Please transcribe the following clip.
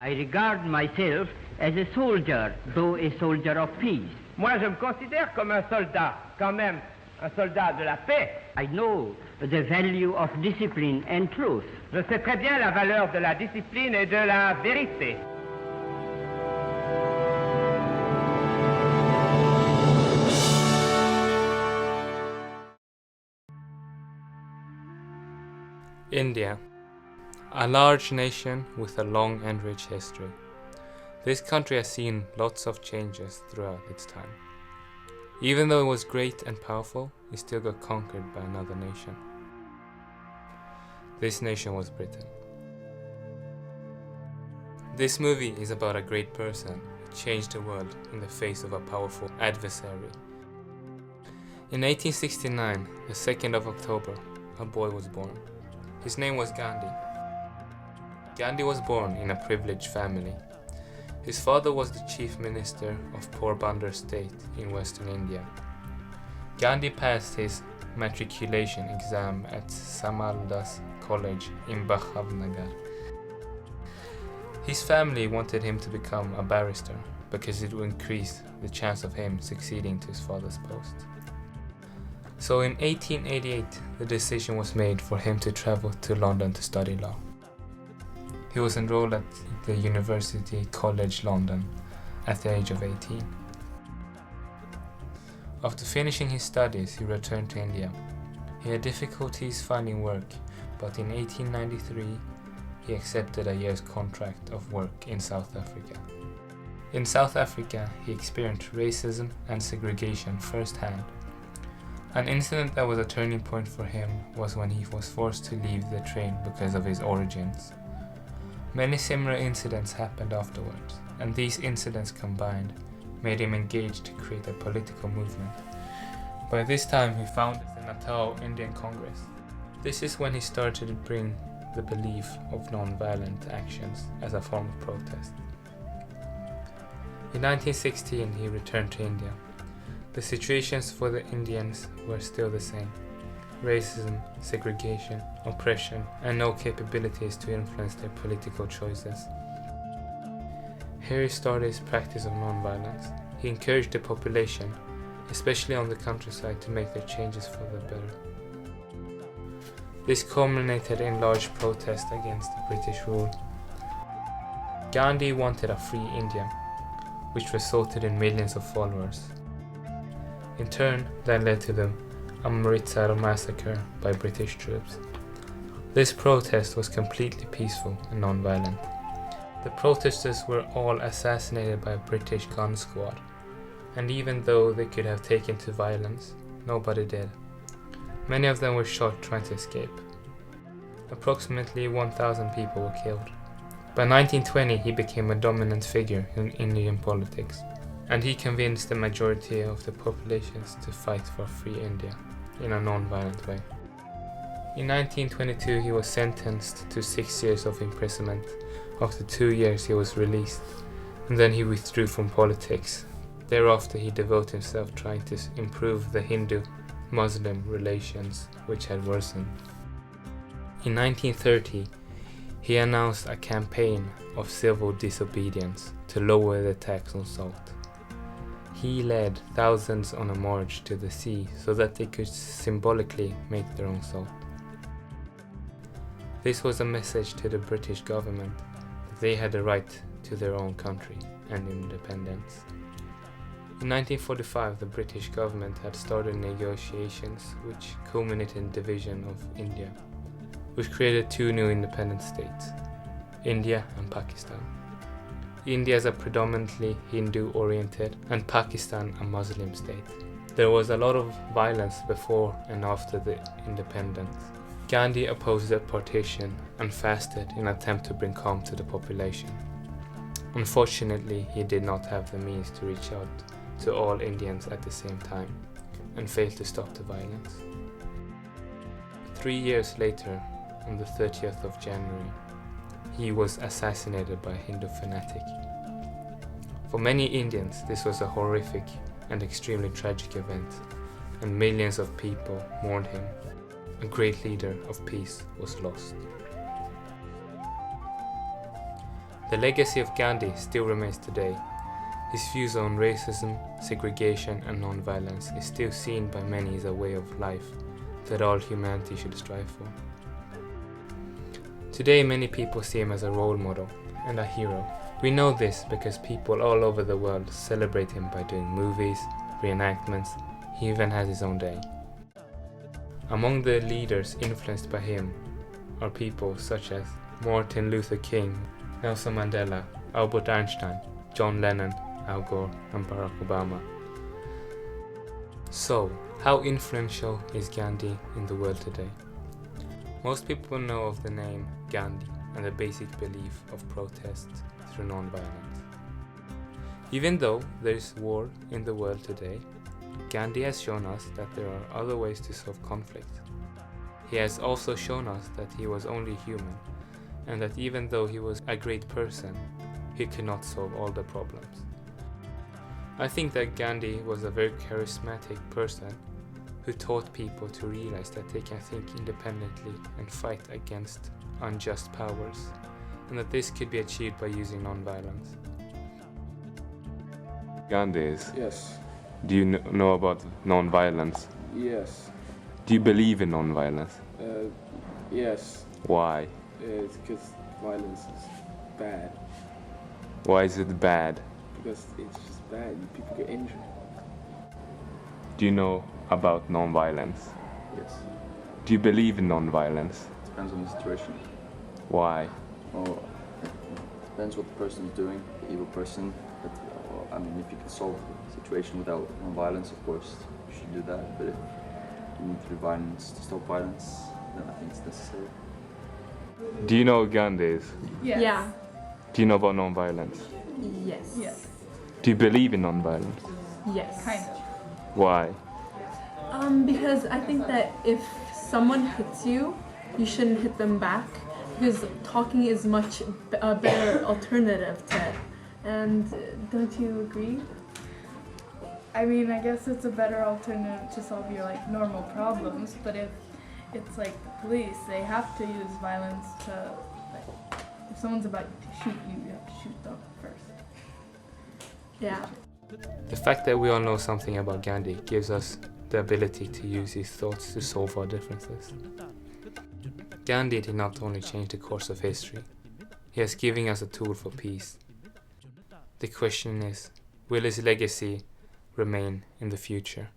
I regard myself as a soldier, though a soldier of peace. Moi, je me considère comme un soldat, quand même, un soldat de la paix. I know the value of discipline and truth. Je sais très bien la valeur de la discipline et de la vérité. India, a large nation with a long and rich history. This country has seen lots of changes throughout its time. Even though it was great and powerful, it still got conquered by another nation. This nation was Britain. This movie is about a great person who changed the world in the face of a powerful adversary. In 1869, the 2nd of October, a boy was born. His name was Gandhi. Gandhi was born in a privileged family. His father was the chief minister of Porbandar state in western India. Gandhi passed his matriculation exam at Samaldas College in Bhavnagar. His family wanted him to become a barrister because it would increase the chance of him succeeding to his father's post. So in 1888, the decision was made for him to travel to London to study law. He was enrolled at the University College London at the age of 18. After finishing his studies, he returned to India. He had difficulties finding work, but in 1893, he accepted a year's contract of work in South Africa. In South Africa, he experienced racism and segregation firsthand. An incident that was a turning point for him was when he was forced to leave the train because of his origins. Many similar incidents happened afterwards, and these incidents combined made him engage to create a political movement. By this time, he founded the Natal Indian Congress. This is when he started to bring the belief of non-violent actions as a form of protest. In 1916, he returned to India. The situations for the Indians were still the same: racism, segregation, oppression, and no capabilities to influence their political choices. Here he started his practice of non-violence. He encouraged the population, especially on the countryside, to make their changes for the better. This culminated in large protests against the British rule. Gandhi wanted a free India, which resulted in millions of followers. In turn, that led to the Amritsar massacre by British troops. This protest was completely peaceful and non-violent. The protesters were all assassinated by a British gun squad, and even though they could have taken to violence, nobody did. Many of them were shot trying to escape. Approximately 1,000 people were killed. By 1920, he became a dominant figure in Indian politics, and he convinced the majority of the populations to fight for free India in a non-violent way. In 1922, he was sentenced to 6 years of imprisonment. After 2 years, he was released, and then he withdrew from politics. Thereafter, he devoted himself trying to improve the Hindu-Muslim relations, which had worsened. In 1930, he announced a campaign of civil disobedience to lower the tax on salt. He led thousands on a march to the sea so that they could symbolically make their own salt. This was a message to the British government that they had the right to their own country and independence. In 1945, the British government had started negotiations which culminated in division of India, which created 2 new independent states, India and Pakistan. India is a predominantly Hindu-oriented and Pakistan a Muslim state. There was a lot of violence before and after the independence. Gandhi opposed the partition and fasted in an attempt to bring calm to the population. Unfortunately, he did not have the means to reach out to all Indians at the same time and failed to stop the violence. 3 years later, on the 30th of January, he was assassinated by a Hindu fanatic. For many Indians, this was a horrific and extremely tragic event, and millions of people mourned him. A great leader of peace was lost. The legacy of Gandhi still remains today. His views on racism, segregation and non-violence is still seen by many as a way of life that all humanity should strive for. Today many people see him as a role model and a hero. We know this because people all over the world celebrate him by doing movies, reenactments. He even has his own day. Among the leaders influenced by him are people such as Martin Luther King, Nelson Mandela, Albert Einstein, John Lennon, Al Gore and Barack Obama. So, how influential is Gandhi in the world today? Most people know of the name Gandhi and the basic belief of protest through non-violence. Even though there is war in the world today, Gandhi has shown us that there are other ways to solve conflict. He has also shown us that he was only human, and that even though he was a great person, he could not solve all the problems. I think that Gandhi was a very charismatic person who taught people to realize that they can think independently and fight against unjust powers, and that this could be achieved by using non-violence. Gandhi is. Yes. Do you know about non-violence? Yes. Do you believe in non-violence? Yes. Why? It's because violence is bad. Why is it bad? Because it's just bad. People get injured. Do you know about non-violence? Yes. Do you believe in non-violence? Depends on the situation. Why? Well, it depends what the person is doing, the evil person. But, I mean, if you can solve the situation without non-violence, of course, you should do that. But if you need to do violence to stop violence, then I think it's necessary. Do you know what Gandhi is? Yes. Yeah. Do you know about non-violence? Yes. Yes. Do you believe in non-violence? Yes. Kind of. Why? Because I think that if someone hits you, you shouldn't hit them back, because talking is much a better alternative to it. And don't you agree? I mean, I guess it's a better alternative to solve your like normal problems, but if it's like the police, they have to use violence to, like, if someone's about to shoot you, you have to shoot them first. Yeah. The fact that we all know something about Gandhi gives us the ability to use his thoughts to solve our differences. Gandhi did not only change the course of history, he is giving us a tool for peace. The question is, will his legacy remain in the future?